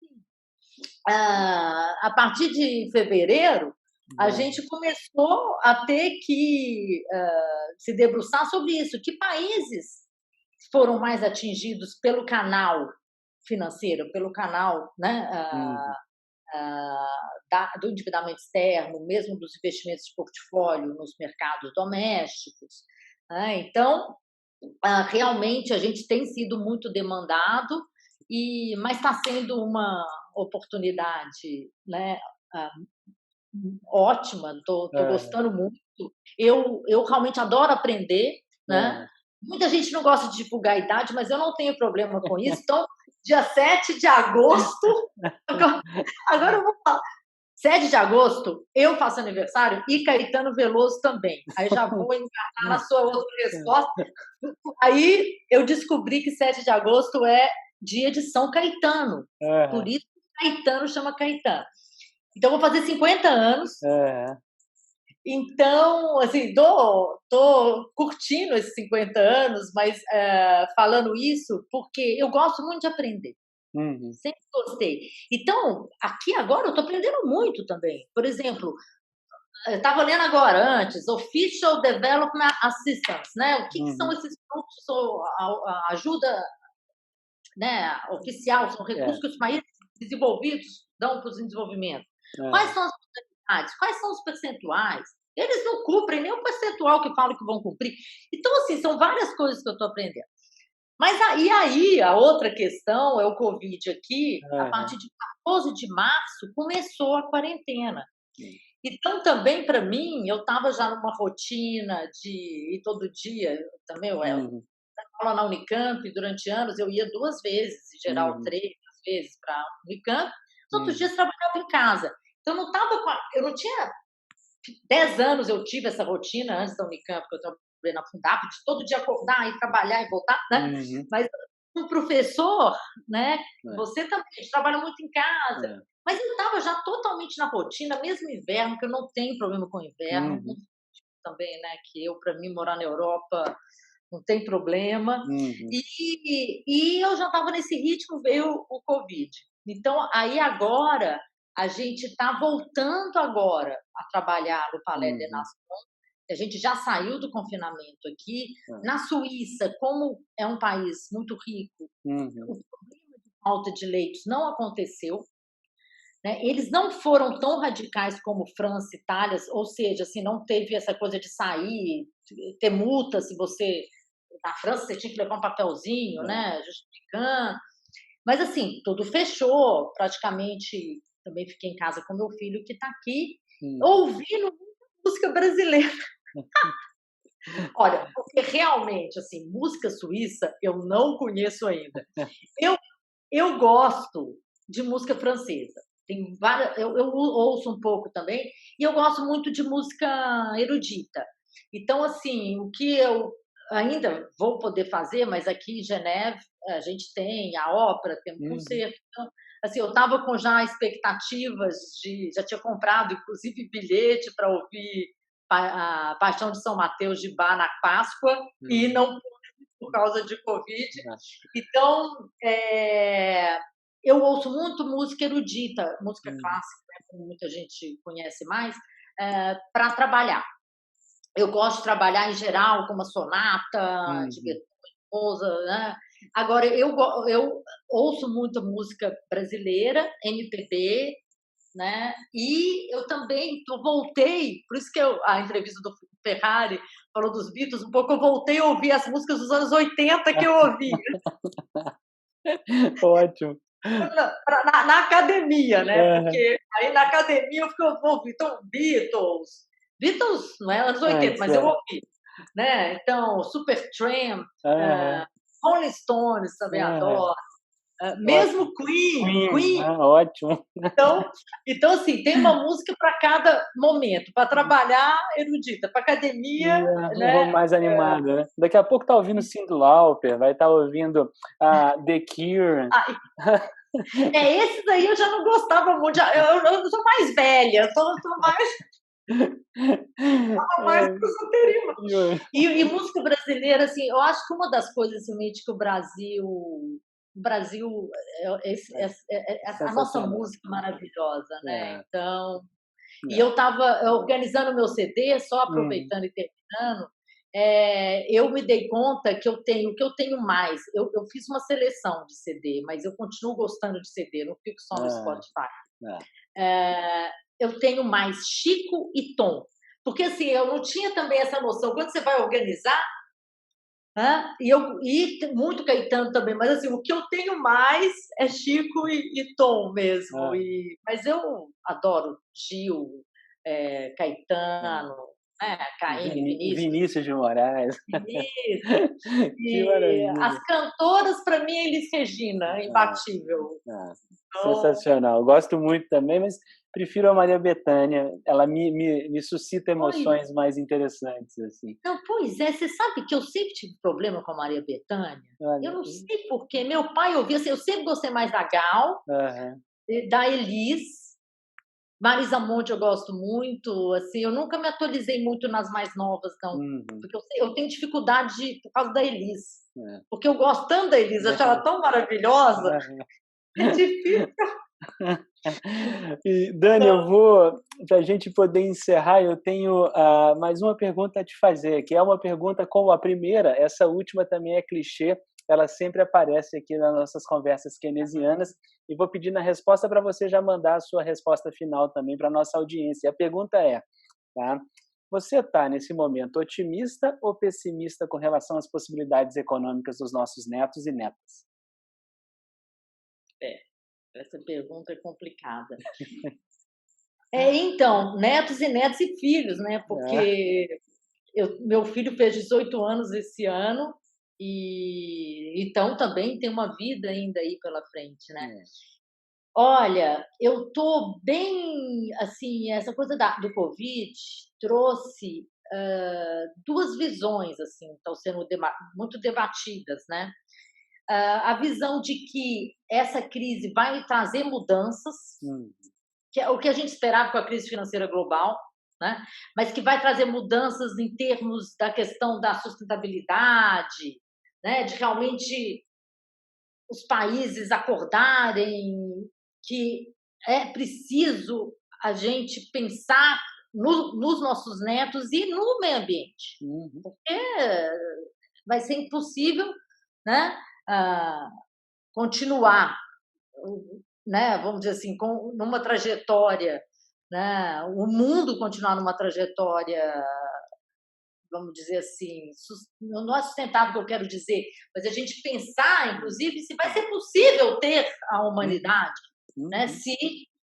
a partir de fevereiro, a gente começou a ter que se debruçar sobre isso. Que países foram mais atingidos pelo canal financeiro, pelo canal, né, do endividamento externo, mesmo dos investimentos de portfólio nos mercados domésticos. Então, realmente, a gente tem sido muito demandado, mas está sendo uma oportunidade, né, ótima, estou gostando muito. Eu realmente adoro aprender, né? Muita gente não gosta de divulgar a idade, mas eu não tenho problema com isso. Então, dia 7 de agosto, agora eu vou falar. 7 de agosto, eu faço aniversário e Caetano Veloso também. Aí já vou encaixar na sua outra resposta. Aí eu descobri que 7 de agosto é dia de São Caetano. Por isso Caetano chama Caetano. Então, vou fazer 50 anos. Então, assim, tô curtindo esses 50 anos, mas falando isso porque eu gosto muito de aprender. Sempre gostei. Então, aqui agora eu estou aprendendo muito também. Por exemplo, eu estava lendo agora, antes, Official Development Assistance, né? O que são esses grupos, a ajuda, né, oficial, são recursos que os países desenvolvidos dão para o desenvolvimento. Quais são as oportunidades? Quais são os percentuais? Eles não cumprem nem o percentual que falam que vão cumprir. Então, assim, são várias coisas que eu estou aprendendo. Mas aí, a outra questão é o Covid aqui. A partir de 14 de março, começou a quarentena. Então, também, para mim, eu estava já numa rotina de ir todo dia. Também, eu aula na Unicamp, durante anos, eu ia 2 vezes, em geral 3 vezes para a Unicamp. Os outros dias trabalhava em casa. Então, eu não tinha 10 anos eu tive essa rotina antes da Unicamp, que eu trabalhei na Fundap, de todo dia acordar, ir trabalhar e voltar, né? Mas um professor, né? Você também, a gente trabalha muito em casa. Mas eu estava já totalmente na rotina, mesmo inverno, que eu não tenho problema com inverno. Também, né? Que para mim, morar na Europa não tem problema. E eu já estava nesse ritmo, veio o Covid. Então, aí agora a gente está voltando agora a trabalhar no Palais des Nations. A gente já saiu do confinamento aqui. Na Suíça, como é um país muito rico, o problema de falta de leitos não aconteceu. Né? Eles não foram tão radicais como França, Itália, ou seja, assim, não teve essa coisa de sair, ter multa se você na França você tinha que levar um papelzinho, né, justificando. Mas, assim, tudo fechou, praticamente. Também fiquei em casa com meu filho, que está aqui, ouvindo muita música brasileira. Olha, porque realmente, assim, música suíça eu não conheço ainda. Eu, eu gosto de música francesa. Tem várias, eu ouço um pouco também, e eu gosto muito de música erudita. Então, assim, o que eu ainda vou poder fazer, mas aqui em Geneve a gente tem a ópera, tem um concerto. Então, assim, eu estava com já expectativas já tinha comprado, inclusive, bilhete para ouvir a Paixão de São Mateus de Bach na Páscoa, e não pude por causa de Covid. Então, eu ouço muito música erudita, música clássica, né, como muita gente conhece mais, para trabalhar. Eu gosto de trabalhar, em geral, com uma sonata de Beethoven, Mozart, né? Agora, eu ouço muita música brasileira, MPB, né? E eu também voltei, por isso que a entrevista do Ferrari falou dos Beatles, um pouco eu voltei a ouvir as músicas dos anos 80 que eu ouvia. Ótimo. Na academia, né? Porque aí na academia eu fico ouvindo então, Beatles não é anos 80, mas eu ouvi, né? Então, Supertramp, Rolling Stones também adoro, mesmo Queen. Ótimo. Então, assim, tem uma música para cada momento, para trabalhar erudita, para academia, né? Mais animado, né? Daqui a pouco tá ouvindo Cyndi Lauper, vai estar ouvindo The Cure. Esses aí eu já não gostava muito, eu sou mais velha, eu sou mais pro esoterismo. E música brasileira, assim, eu acho que uma das coisas realmente que o Brasil a nossa música maravilhosa, né? Então, e eu estava organizando meu CD, só aproveitando e terminando, eu me dei conta que o que eu tenho mais, eu fiz uma seleção de CD, mas eu continuo gostando de CD, não fico só no Spotify. Eu tenho mais Chico e Tom, porque assim, eu não tinha também essa noção, quando você vai organizar, e muito Caetano também, mas assim, o que eu tenho mais é Chico e Tom mesmo. Mas eu adoro Gil, Caetano, Vinícius de Moraes. E as cantoras, para mim, é Elis Regina, imbatível. Sensacional. Gosto muito também, mas prefiro a Maria Bethânia. Ela me suscita emoções mais interessantes, assim. Não, pois é. Você sabe que eu sempre tive problema com a Maria Bethânia? Eu não sei porquê. Meu pai ouvia assim, eu sempre gostei mais da Gal, da Elis. Marisa Monte eu gosto muito, assim, eu nunca me atualizei muito nas mais novas, não, porque eu tenho dificuldade por causa da Elis, porque eu gosto tanto da Elis, eu acho ela tão maravilhosa, é difícil. E, Dani, para a gente poder encerrar, eu tenho mais uma pergunta a te fazer, que é uma pergunta como a primeira, essa última também é clichê, ela sempre aparece aqui nas nossas conversas keynesianas, e vou pedir na resposta para você já mandar a sua resposta final também para a nossa audiência. A pergunta é, você está, nesse momento, otimista ou pessimista com relação às possibilidades econômicas dos nossos netos e netas? Essa pergunta é complicada. Então, netos e netas e filhos, né? Porque meu filho fez 18 anos esse ano, e então também tem uma vida ainda aí pela frente, né? Olha, eu estou bem, assim, essa coisa do Covid trouxe duas visões, assim, estão sendo muito debatidas, né? A visão de que essa crise vai trazer mudanças, que é o que a gente esperava com a crise financeira global, né? Mas que vai trazer mudanças em termos da questão da sustentabilidade, né? De realmente os países acordarem que é preciso a gente pensar nos nossos netos e no meio ambiente, porque vai ser impossível, né, continuar, né, vamos dizer assim, numa trajetória, né, o mundo continuar numa trajetória vamos dizer assim, não é sustentável que eu quero dizer, mas a gente pensar, inclusive, se vai ser possível ter a humanidade, né, se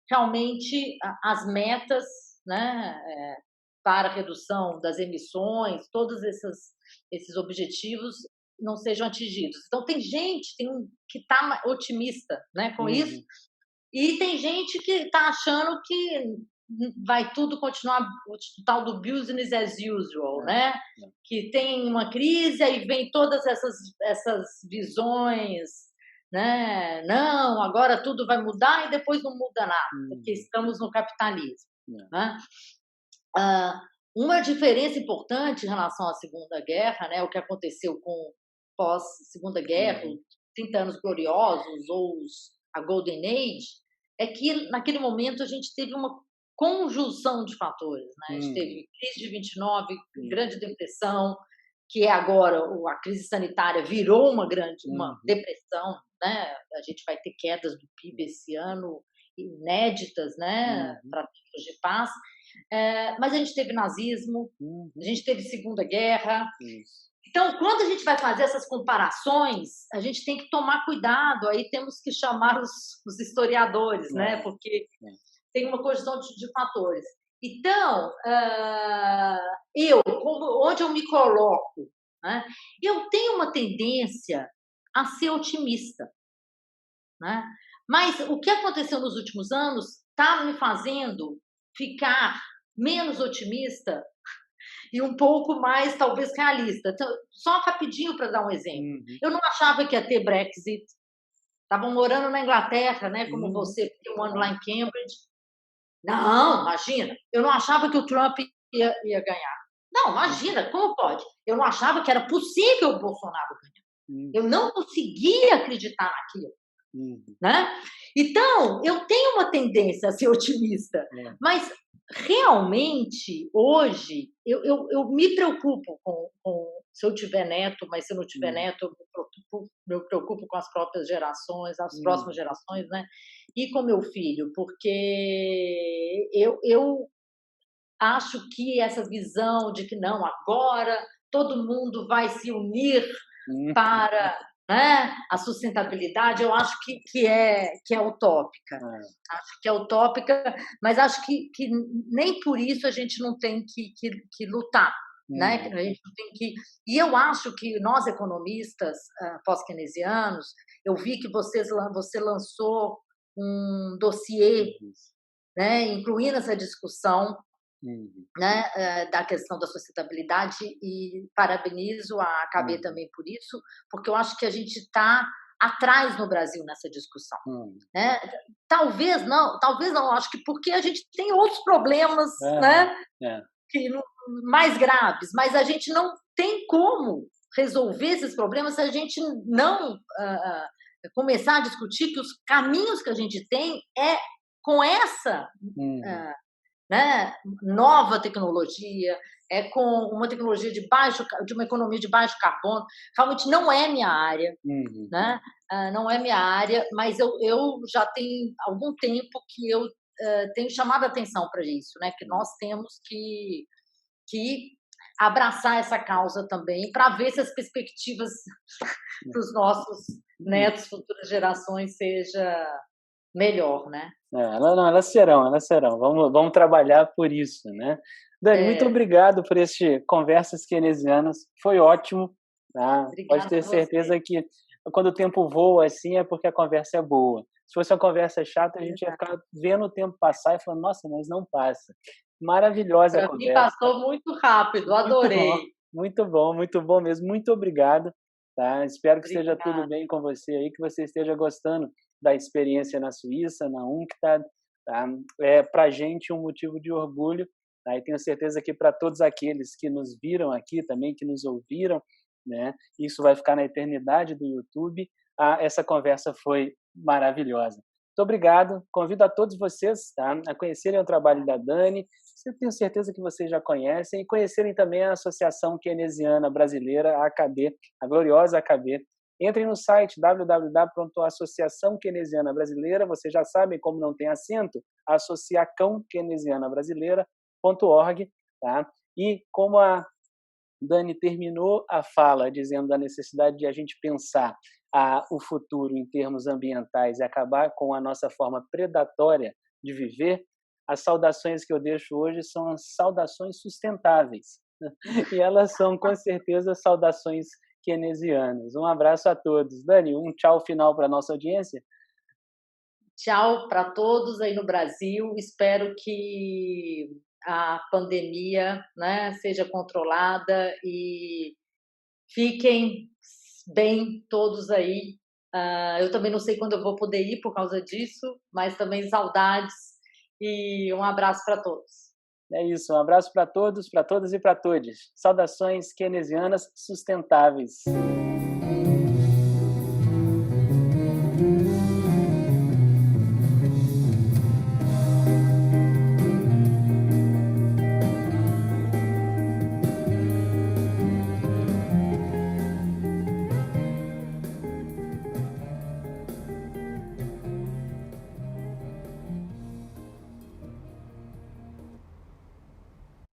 realmente as metas, né, para a redução das emissões, todos esses objetivos não sejam atingidos. Então, tem gente que está otimista, né, com isso, e tem gente que está achando que vai tudo continuar o tal do business as usual, né? Que tem uma crise e vem todas essas visões, né? Não, agora tudo vai mudar e depois não muda nada, porque estamos no capitalismo, né? Uma diferença importante em relação à Segunda Guerra, né? O que aconteceu com pós-Segunda Guerra, 30 anos gloriosos ou a Golden Age, é que naquele momento a gente teve uma conjunção de fatores, né? A gente teve crise de 29, Grande Depressão, que é agora a crise sanitária virou uma depressão, né? A gente vai ter quedas do PIB esse ano inéditas, né? Para tempos de paz. Mas a gente teve nazismo, a gente teve Segunda Guerra. Então, quando a gente vai fazer essas comparações, a gente tem que tomar cuidado, aí temos que chamar os historiadores, né? Porque tem uma conjunção de fatores. Então, onde eu me coloco, né? Eu tenho uma tendência a ser otimista, né? Mas o que aconteceu nos últimos anos está me fazendo ficar menos otimista e um pouco mais, talvez, realista. Então, só rapidinho para dar um exemplo. Eu não achava que ia ter Brexit. Estavam morando na Inglaterra, né, como você, fiquei um ano lá em Cambridge. Não, imagina. Eu não achava que o Trump ia ganhar. Não, imagina, como pode? Eu não achava que era possível o Bolsonaro ganhar. Eu não conseguia acreditar naquilo. Né? Então, eu tenho uma tendência a ser otimista, mas realmente, hoje, eu me preocupo com se eu tiver neto, mas se eu não tiver neto, eu me preocupo com as próprias gerações, as próximas gerações, né? E com meu filho, porque eu acho que essa visão de que não, agora todo mundo vai se unir para, né, a sustentabilidade, eu acho que é utópica. Acho que é utópica, mas acho que nem por isso a gente não tem que lutar. Né? A gente não tem que... E eu acho que nós, economistas pós-keynesianos, eu vi que você lançou um dossiê, né, incluindo essa discussão, né, da questão da sustentabilidade, e parabenizo a AKB também por isso, porque eu acho que a gente está atrás no Brasil nessa discussão. Né? Talvez não, acho que porque a gente tem outros problemas, né, mais graves, mas a gente não tem como resolver esses problemas se a gente não começar a discutir que os caminhos que a gente tem é com essa né, nova tecnologia, com uma tecnologia de uma economia de baixo carbono. Realmente não é minha área, né? Não é minha área, mas eu já tenho algum tempo que eu tenho chamado a atenção para isso, né? Que nós temos que abraçar essa causa também, para ver se as perspectivas para os nossos netos, futuras gerações, seja melhor, né? Elas serão. Vamos trabalhar por isso, né? Dani, muito obrigado por este Conversas Keynesianas. Foi ótimo. Tá? Pode ter certeza que quando o tempo voa assim é porque a conversa é boa. Se fosse uma conversa chata, a gente ia ficar vendo o tempo passar e falando, nossa, mas não passa. Maravilhosa a conversa. Para mim passou muito rápido, adorei. Muito bom mesmo. Muito obrigado. Tá? Espero que esteja tudo bem com você aí, que você esteja gostando da experiência na Suíça, na UNCTAD. Tá? É para a gente um motivo de orgulho. Tá? E tenho certeza que para todos aqueles que nos viram aqui também, que nos ouviram, né? Isso vai ficar na eternidade do YouTube. Essa conversa foi maravilhosa. Muito obrigado. Convido a todos vocês, tá, a conhecerem o trabalho da Dani. Eu tenho certeza que vocês já conhecem, e conhecerem também a Associação Keynesiana Brasileira, a AKB, a gloriosa AKB. Entrem no site www.associação keynesiana brasileira, vocês já sabem como não tem acento, associacão keynesiana brasileira.org, tá? E como a Dani terminou a fala dizendo da necessidade de a gente pensar o futuro em termos ambientais e acabar com a nossa forma predatória de viver. As saudações que eu deixo hoje são as saudações sustentáveis. E elas são, com certeza, saudações keynesianas. Um abraço a todos. Dani, um tchau final para a nossa audiência. Tchau para todos aí no Brasil. Espero que a pandemia, né, seja controlada e fiquem bem todos aí. Eu também não sei quando eu vou poder ir por causa disso, mas também saudades e um abraço para todos. É isso, um abraço para todos, para todas e para todos. Saudações keynesianas sustentáveis.